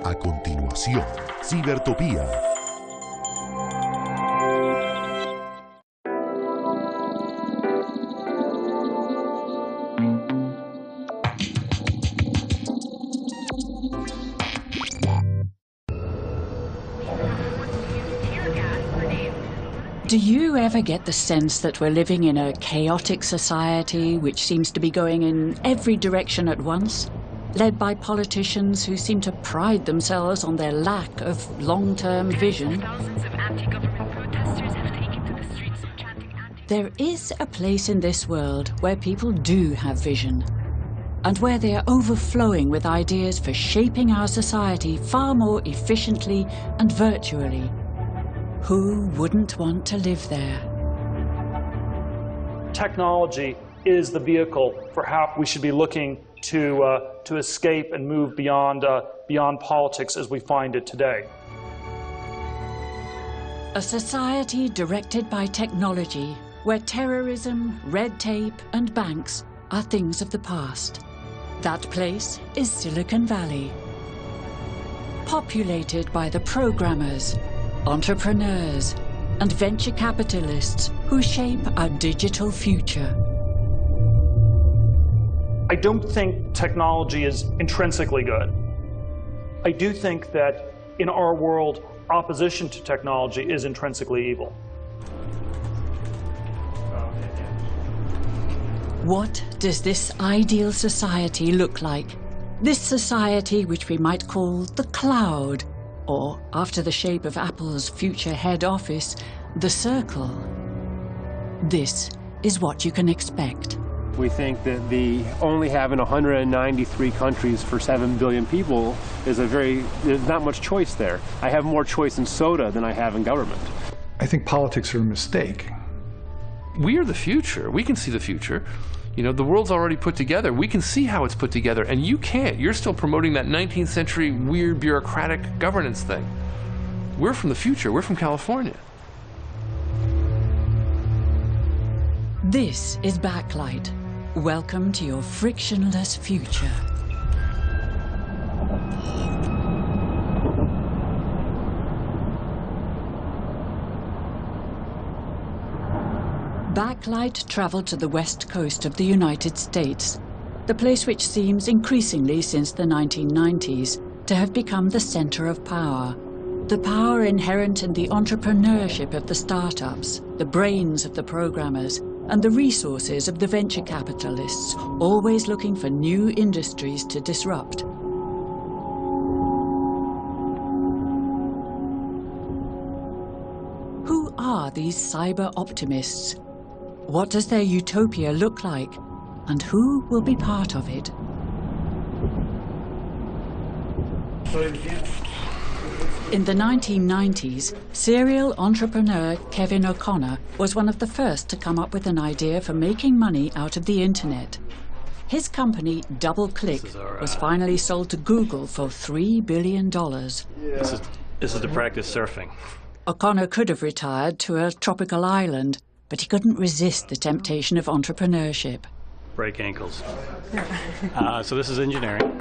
A continuación, Cibertopia. Do you ever get the sense that we're living in a chaotic society which seems to be going in every direction at once, led by politicians who seem to pride themselves on their lack of long-term vision? There is a place in this world where people do have vision, and where they are overflowing with ideas for shaping our society far more efficiently and virtually. Who wouldn't want to live there? Technology is the vehicle for how we should be looking to escape and move beyond politics as we find it today. A society directed by technology, where terrorism, red tape, and banks are things of the past. That place is Silicon Valley. Populated by the programmers, entrepreneurs, and venture capitalists who shape our digital future. I don't think technology is intrinsically good. I do think that in our world, opposition to technology is intrinsically evil. What does this ideal society look like? This society which we might call the cloud, or, after the shape of Apple's future head office, the circle. This is what you can expect. We think that only having 193 countries for 7 billion people is there's not much choice there. I have more choice in soda than I have in government. I think politics are a mistake. We are the future. We can see the future. You know, the world's already put together. We can see how it's put together, and you can't. You're still promoting that 19th century weird bureaucratic governance thing. We're from the future. We're from California. This is Backlight. Welcome to your frictionless future. Backlight traveled to the west coast of the United States, the place which seems increasingly since the 1990s to have become the center of power. The power inherent in the entrepreneurship of the startups, the brains of the programmers, and the resources of the venture capitalists, always looking for new industries to disrupt. Who are these cyber optimists? What does their utopia look like? And who will be part of it? In the 1990s, serial entrepreneur Kevin O'Connor was one of the first to come up with an idea for making money out of the internet. His company, DoubleClick, was finally sold to Google for $3 billion. This is to practice surfing. O'Connor could have retired to a tropical island, but he couldn't resist the temptation of entrepreneurship. Break ankles. So this is engineering.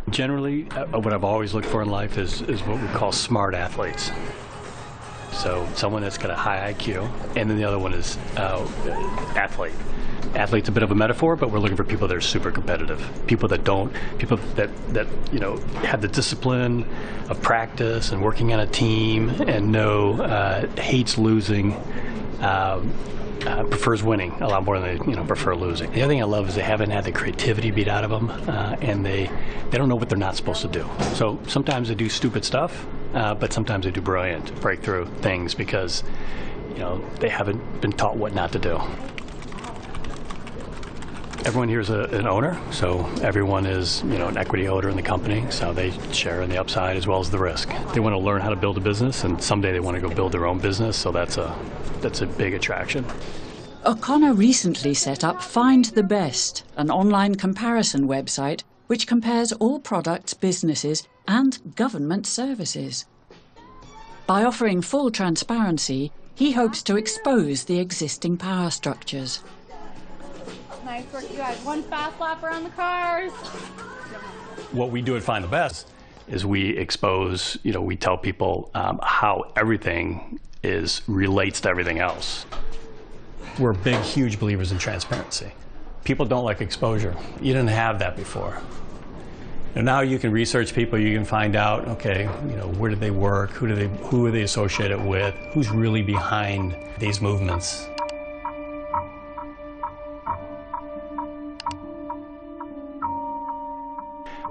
Generally, what I've always looked for in life is what we call smart athletes. So someone that's got a high IQ, and then the other one is athlete. Athlete's a bit of a metaphor, but we're looking for people that are super competitive. People that you know, have the discipline of practice and working on a team and hates losing, prefers winning a lot more than they prefer losing. The other thing I love is they haven't had the creativity beat out of them, and they don't know what they're not supposed to do. So sometimes they do stupid stuff, but sometimes they do brilliant breakthrough things because they haven't been taught what not to do. Everyone here is an owner, so everyone is an equity holder in the company, so they share in the upside as well as the risk. They want to learn how to build a business, and someday they want to go build their own business, so that's a big attraction. O'Connor recently set up Find the Best, an online comparison website which compares all products, businesses, and government services. By offering full transparency, he hopes to expose the existing power structures. Nice work, you guys. One fast lap around the cars. What we do at Find the Best is we expose, we tell people how everything relates to everything else. We're big, huge believers in transparency. People don't like exposure. You didn't have that before. And now you can research people, you can find out, okay, where do they work, who are they associated with, who's really behind these movements.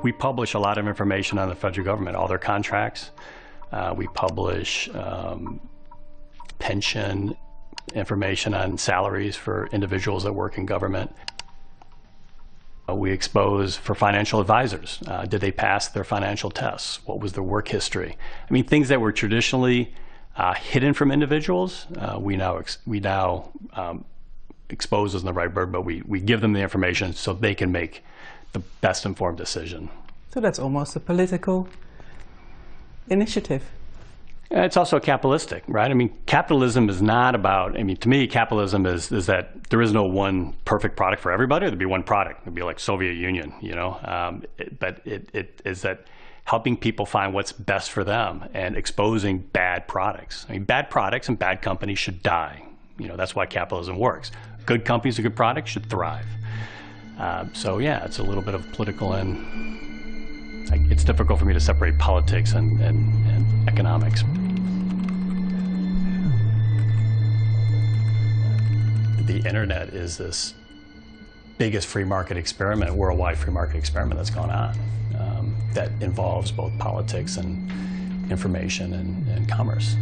We publish a lot of information on the federal government, all their contracts. We publish pension information on salaries for individuals that work in government. We expose for financial advisors. Did they pass their financial tests? What was their work history? I mean, things that were traditionally hidden from individuals, we now expose isn't the right word, but we give them the information so they can make the best informed decision. So that's almost a political initiative. It's also capitalistic, right? I mean, capitalism is not about, to me, capitalism is that there is no one perfect product for everybody. There'd be one product. It'd be like Soviet Union, but it is that helping people find what's best for them and exposing bad products. I mean, bad products and bad companies should die. That's why capitalism works. Good companies and good products should thrive. So yeah, it's a little bit of political and it's difficult for me to separate politics and economics. The internet is this biggest free market experiment, worldwide free market experiment that's gone on that involves both politics and information and commerce.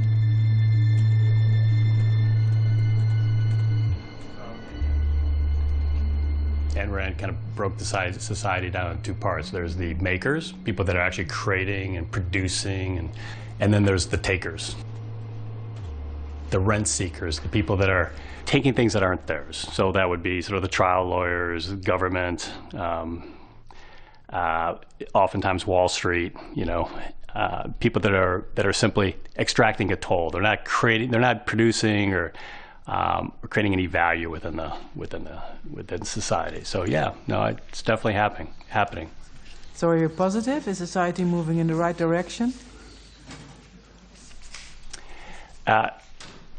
And Rand kind of broke the society down in two parts. There's the makers, people that are actually creating and producing, and then there's the takers. The rent seekers, the people that are taking things that aren't theirs. So that would be sort of the trial lawyers, government, oftentimes Wall Street, people that are simply extracting a toll. They're not creating, they're not producing or creating any value within society. So yeah, no, it's definitely happening. So are you positive? Is society moving in the right direction?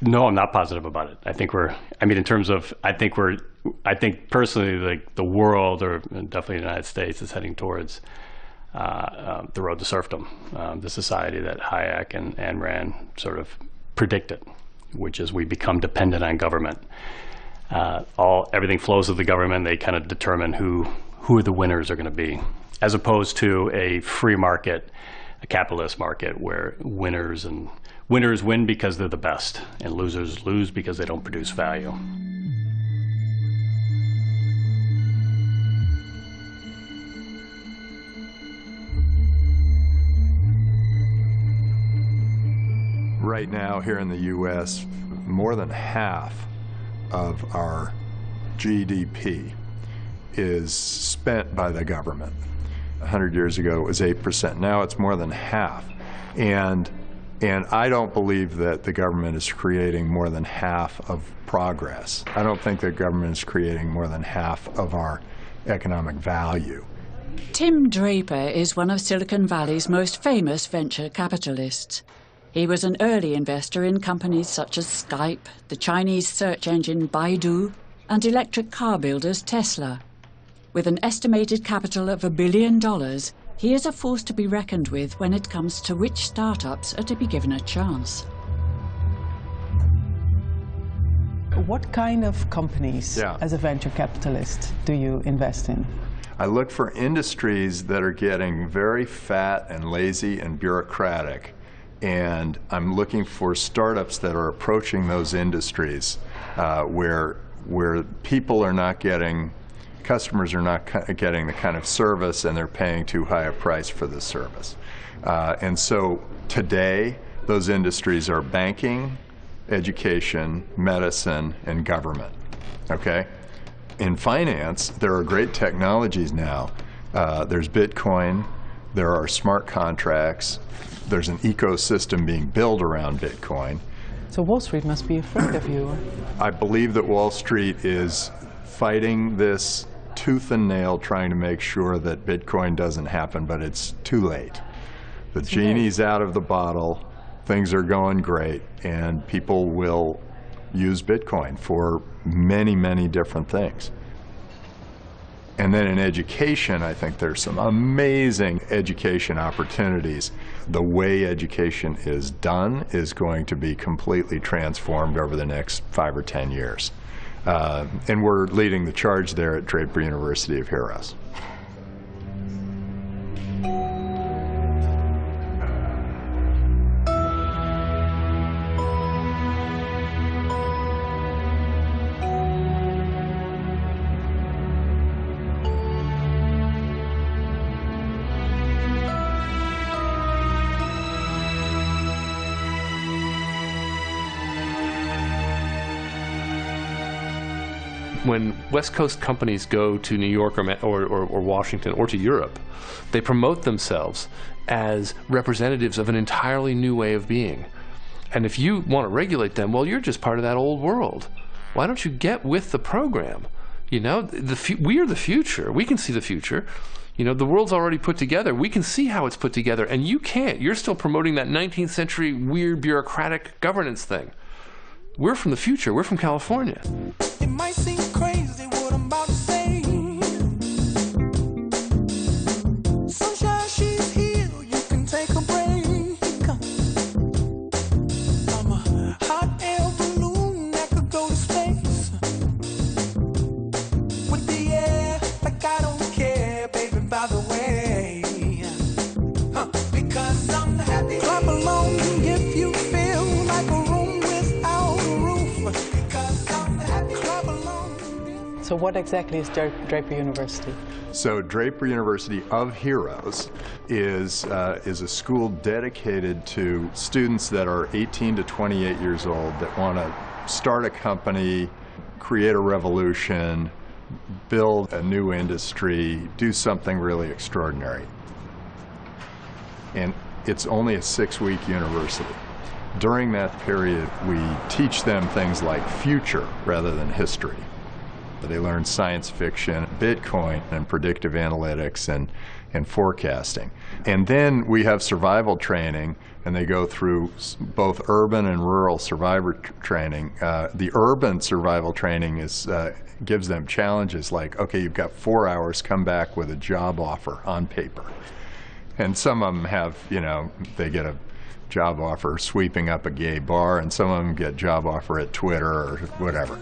No, I'm not positive about it. I think personally, like the world, or definitely the United States, is heading towards the road to serfdom, the society that Hayek and Ayn Rand sort of predicted, which is we become dependent on government. Everything flows with the government. They kind of determine who the winners are going to be, as opposed to a free market, a capitalist market, where winners win because they're the best, and losers lose because they don't produce value. Right now, here in the U.S., more than half of our GDP is spent by the government. 100 years ago, it was 8%. Now it's more than half. And I don't believe that the government is creating more than half of progress. I don't think the government is creating more than half of our economic value. Tim Draper is one of Silicon Valley's most famous venture capitalists. He was an early investor in companies such as Skype, the Chinese search engine Baidu, and electric car builders Tesla. With an estimated capital of $1 billion, he is a force to be reckoned with when it comes to which startups are to be given a chance. What kind of companies, as a venture capitalist, do you invest in? I look for industries that are getting very fat and lazy and bureaucratic, and I'm looking for startups that are approaching those industries where people are not getting, customers are not getting the kind of service, and they're paying too high a price for the service. And so today, those industries are banking, education, medicine, and government, okay? In finance, there are great technologies now. There's Bitcoin, There are smart contracts. There's an ecosystem being built around Bitcoin. So Wall Street must be afraid of you. I believe that Wall Street is fighting this tooth and nail, trying to make sure that Bitcoin doesn't happen, but it's too late. The genie's out of the bottle, things are going great, and people will use Bitcoin for many, many different things. And then in education, I think there's some amazing education opportunities. The way education is done is going to be completely transformed over the next 5 or 10 years. And we're leading the charge there at Draper University of Heroes. When West Coast companies go to New York or Washington or to Europe, they promote themselves as representatives of an entirely new way of being. And if you want to regulate them, well, you're just part of that old world. Why don't you get with the program? You know, we are the future. We can see the future. You know, the world's already put together. We can see how it's put together, and you can't. You're still promoting that 19th century weird bureaucratic governance thing. We're from the future. We're from California. It might seem crazy what I'm about to say. Sunshine, she's here, you can take a break. I'm a hot air balloon that could go to space. With the air, like I don't care, baby, by the way. Because I'm happy. Clap along if you feel like a room without a roof. Because I'm happy. Clap along. So what exactly is Draper University? So Draper University of Heroes is a school dedicated to students that are 18 to 28 years old that want to start a company, create a revolution, build a new industry, do something really extraordinary. And it's only a 6-week university. During that period, we teach them things like future rather than history. They learn science fiction, Bitcoin, and predictive analytics and forecasting. And then we have survival training, and they go through both urban and rural survivor training. The urban survival training gives them challenges like, okay, you've got 4 hours, come back with a job offer on paper. And some of them have, you know, they get a job offer sweeping up a gay bar, and some of them get job offer at Twitter or whatever.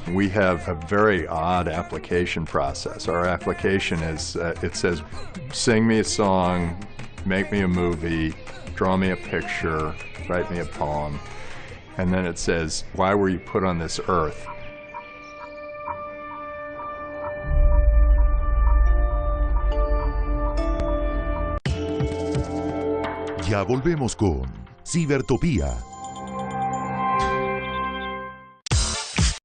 We have a very odd application process. Our application is, it says, sing me a song, make me a movie, draw me a picture, write me a poem. And then it says, why were you put on this earth? Ya volvemos con Cibertopia.